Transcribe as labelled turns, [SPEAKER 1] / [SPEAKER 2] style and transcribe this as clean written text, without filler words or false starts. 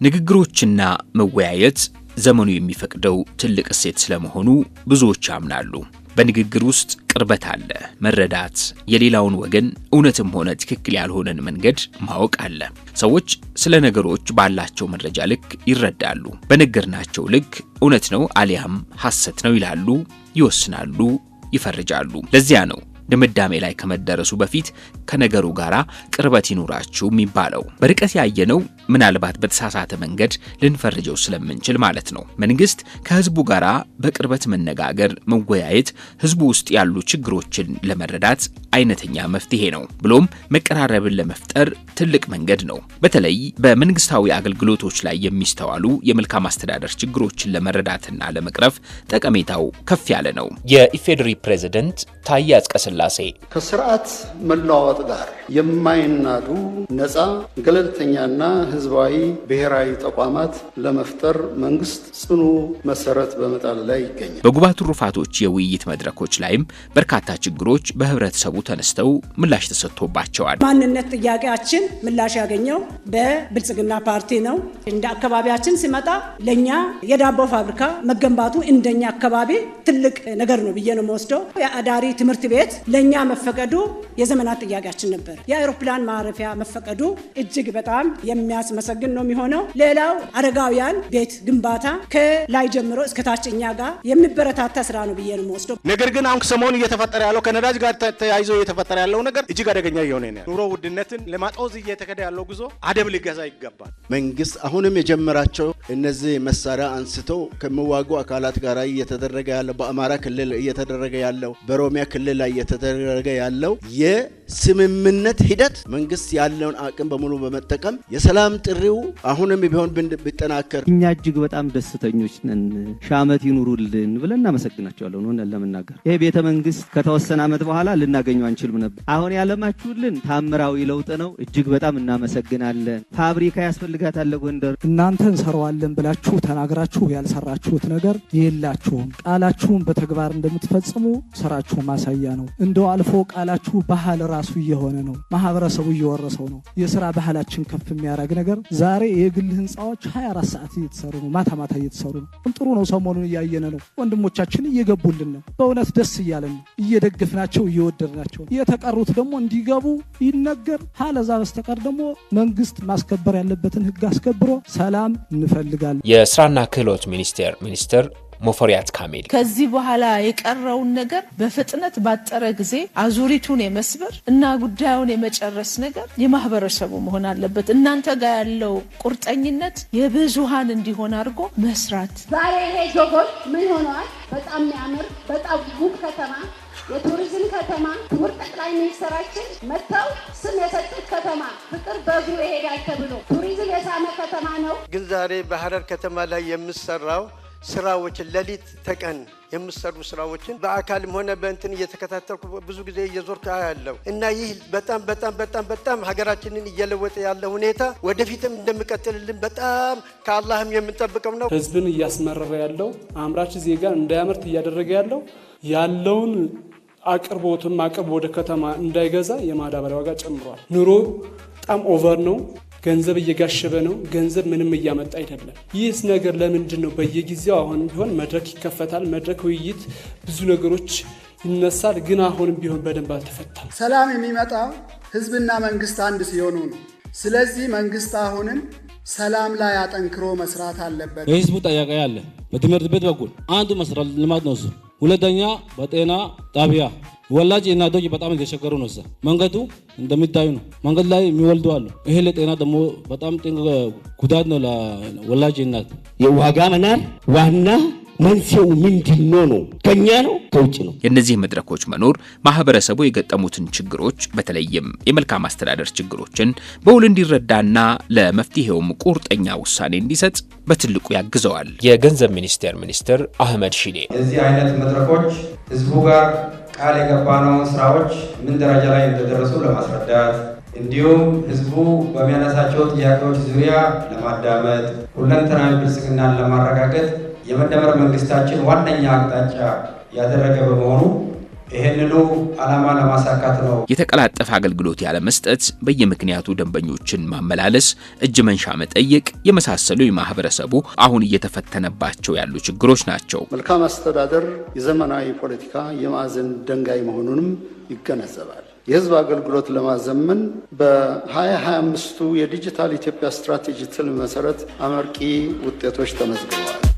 [SPEAKER 1] ንግግሮችና መወያየት ዘመኑ የሚፈቅደው ትልቅ እሴት ስለመሆኑ ብዙዎች ያምናሉ። በንግግር ውስጥ ቅርበት አለ፣ መረዳት፣ የሌላውን ወገን እውነትም ሆነ ትክክል ያልሆነን መንገድ ማወቅ አለ። ሰዎች ስለ ነገሮች ባላቸው መረጃ ልክ ይረዳሉ። በነገርናቸው ልክ እውነት ነው አሊያም ሐሰት ነው ይላሉ፣ ይወስናሉ፣ ይፈርጃሉ። ለዚያ ነው ድምዳሜ ላይ ከመደረሱ በፊት ከነገሩ ጋራ ቅርበት ይኑራችሁ የሚባለው። በርቀት ያየነው ምናልባት በተሳሳተ መንገድ ልንፈርጀው ስለምንችል ማለት ነው። መንግስት ከህዝቡ ጋራ በቅርበት መነጋገር፣ መወያየት ህዝቡ ውስጥ ያሉ ችግሮችን ለመረዳት አይነተኛ መፍትሄ ነው። ብሎም መቀራረብን ለመፍጠር ትልቅ መንገድ ነው። በተለይ በመንግስታዊ አገልግሎቶች ላይ የሚስተዋሉ የመልካም አስተዳደር ችግሮችን ለመረዳትና ለመቅረፍ ጠቀሜታው ከፍ ያለ ነው። የኢፌዴሪ ፕሬዝዳንት ታዬ አጽቀሥላሴ
[SPEAKER 2] ከስርዓት መለዋወጥ ጋር የማይናዱ ነፃ ገለልተኛና ህዝባዊ ብሔራዊ ተቋማት ለመፍጠር መንግስት ጽኑ መሰረት በመጣል ላይ ይገኛል።
[SPEAKER 1] በጉባኤ ትሩፋቶች የውይይት መድረኮች ላይም በርካታ ችግሮች በህብረተሰቡ ተነስተው ምላሽ ተሰጥቶባቸዋል።
[SPEAKER 3] ማንነት ጥያቄያችን ምላሽ ያገኘው በብልጽግና ፓርቲ ነው። እንደ አካባቢያችን ሲመጣ ለኛ የዳቦ ፋብሪካ መገንባቱ እንደኛ አካባቢ ትልቅ ነገር ነው ብዬ ነው የምወስደው። የአዳሪ ትምህርት ቤት ለኛ መፈቀዱ የዘመናት ጥያቄያችን ነበር። የአውሮፕላን ማረፊያ መፈቀዱ እጅግ በጣም የሚያስመሰግን ነው የሚሆነው። ሌላው አረጋውያን ቤት ግንባታ ከላይ ጀምሮ እስከ ታችኛ ጋር የሚበረታታ ስራ ነው ብዬ ነው የምወስደው።
[SPEAKER 4] ነገር ግን አሁን ሰሞኑን እየተፈጠረ ያለው ከነዳጅ ጋር ተያይዞ እየተፈጠረ ያለው ነገር እጅግ አደገኛ እየሆነ ነው። ኑሮ ውድነትን ለማጣዝ እየተከደ ያለው ጉዞ አደብ ሊገዛ ይገባል።
[SPEAKER 2] መንግስት አሁንም የጀመራቸው እነዚህ መሳሪያ አንስተው ከመዋጉ አካላት ጋር እየተደረገ ያለው በአማራ ክልል እየተደረገ ያለው በኦሮሚያ ክልል ላይ እየተደረገ ያለው የስምምነት ሂደት መንግስት ያለውን አቅም በሙሉ በመጠቀም የሰላም ጥሪው አሁንም ቢሆን ቢጠናከር
[SPEAKER 5] እኛ እጅግ በጣም ደስተኞች ነን። ሻመት ይኑሩልን ብለን እናመሰግናቸዋለን። ሆነ ለምናገር ይሄ ቤተ መንግስት ከተወሰነ ዓመት በኋላ ልናገኘው አንችልም ነበር። አሁን ያለማችሁልን ታምራዊ ለውጥ ነው። እጅግ በጣም እናመሰግናለን። ፋብሪካ ያስፈልጋታል ጎንደር።
[SPEAKER 6] እናንተ እንሰራዋለን ብላችሁ ተናግራችሁ ያልሰራችሁት ነገር የላችሁም። ቃላችሁን በተግባር እንደምትፈጽሙ ስራችሁ ማሳያ ነው። እንደው አልፎ ቃላችሁ ባህል ራሱ እየሆነ ነው። ማህበረሰቡ እየወረሰው ነው። የሥራ ባህላችን ከፍ የሚያደርግ ነገር ዛሬ የግል ህንጻዎች 24 ሰዓት እየተሰሩ ነው። ማታ ማታ እየተሰሩ ነው። ጥሩ ነው። ሰሞኑን እያየነ ነው። ወንድሞቻችን እየገቡልን ነው። በእውነት ደስ እያለን ነው። እየደገፍናቸው እየወደድናቸው። የተቀሩት ደግሞ እንዲገቡ ይነገር። ካለዛ በስተቀር ደግሞ መንግስት ማስከበር ያለበትን ህግ አስከብሮ ሰላም እንፈልጋለን።
[SPEAKER 1] የስራና ክህሎት ሚኒስቴር ሙፈሪያት ካሚል
[SPEAKER 7] ከዚህ በኋላ የቀረውን ነገር በፍጥነት ባጠረ ጊዜ አዙሪቱን የመስበር እና ጉዳዩን የመጨረስ ነገር የማህበረሰቡ መሆን አለበት። እናንተ ጋር ያለው ቁርጠኝነት የብዙሃን እንዲሆን አድርጎ መስራት።
[SPEAKER 8] ዛሬ ይሄ ጆጎል ምን ሆኗል? በጣም የሚያምር በጣም ውብ ከተማ፣ የቱሪዝም ከተማ፣ ክቡር ጠቅላይ ሚኒስትራችን መጥተው ስም የሰጡት ከተማ ፍቅር በእግሩ ይሄዳል ተብሎ ቱሪዝም የሳመ ከተማ ነው።
[SPEAKER 9] ግን ዛሬ በሐረር ከተማ ላይ የምሰራው ስራዎች ለሊት ተቀን የምሰሩ ስራዎችን በአካልም ሆነ በእንትን እየተከታተልኩ ብዙ ጊዜ እየዞርኩ ያለው እና ይህ በጣም ሀገራችንን እየለወጠ ያለ ሁኔታ ወደፊትም እንደሚቀጥልልን በጣም ከአላህም የምንጠብቀው ነው።
[SPEAKER 10] ህዝብን እያስመረረ ያለው አምራች ዜጋ እንዳያመርት እያደረገ ያለውን አቅርቦትም ወደ ከተማ እንዳይገዛ የማዳበሪያ ዋጋ ጨምሯል። ኑሮ በጣም ኦቨር ነው። ገንዘብ እየጋሸበ ነው። ገንዘብ ምንም እያመጣ አይደለም። ይህስ ነገር ለምንድን ነው? በየጊዜው አሁንም ቢሆን መድረክ ይከፈታል። መድረክ ውይይት፣ ብዙ ነገሮች ይነሳል። ግን አሁንም ቢሆን በደንብ አልተፈታም።
[SPEAKER 11] ሰላም የሚመጣው ህዝብና መንግስት አንድ ሲሆኑ ነው። ስለዚህ መንግስት አሁንም ሰላም ላይ አጠንክሮ መስራት አለበት።
[SPEAKER 12] የህዝቡ ጥያቄ አለ። በትምህርት ቤት በኩል አንዱ መሰረተ ልማት ነው። ሁለተኛ በጤና ጣቢያ ወላጅ እናቶች በጣም እየተቸገሩ ነው። መንገዱ እንደሚታዩ ነው። መንገድ ላይ የሚወልዱ አሉ። ይሄ ለጤና ደግሞ በጣም ጉዳት ነው ለወላጅ እናት።
[SPEAKER 13] የዋጋ መናር ዋና መንስኤው ምንድነው ነው? ከኛ ነው ከውጭ ነው?
[SPEAKER 1] የነዚህ መድረኮች መኖር ማህበረሰቡ የገጠሙትን ችግሮች በተለይም የመልካም አስተዳደር ችግሮችን በውል እንዲረዳና ለመፍትሄውም ቁርጠኛ ውሳኔ እንዲሰጥ በትልቁ ያግዘዋል። የገንዘብ ሚኒስቴር አህመድ ሺዴ
[SPEAKER 14] እዚህ አይነት መድረኮች ህዝቡ ጋር ቃል የገባነውን ስራዎች ምን ደረጃ ላይ እንደደረሱ ለማስረዳት እንዲሁም ህዝቡ በሚያነሳቸው ጥያቄዎች ዙሪያ ለማዳመጥ ሁለንተናዊ ብልጽግናን ለማረጋገጥ የመደመር መንግስታችን ዋነኛ አቅጣጫ ያደረገ በመሆኑ ይህንኑ ዓላማ ለማሳካት ነው።
[SPEAKER 1] የተቀላጠፈ አገልግሎት ያለ መስጠት፣ በየምክንያቱ ደንበኞችን ማመላለስ፣ እጅ መንሻ መጠየቅ የመሳሰሉ የማህበረሰቡ አሁን እየተፈተነባቸው ያሉ ችግሮች ናቸው።
[SPEAKER 15] መልካም አስተዳደር የዘመናዊ ፖለቲካ የማዕዘን ድንጋይ መሆኑንም ይገነዘባል። የህዝብ አገልግሎት ለማዘመን በ2025 የዲጂታል ኢትዮጵያ ስትራቴጂ ትልም መሰረት አመርቂ ውጤቶች ተመዝግበዋል።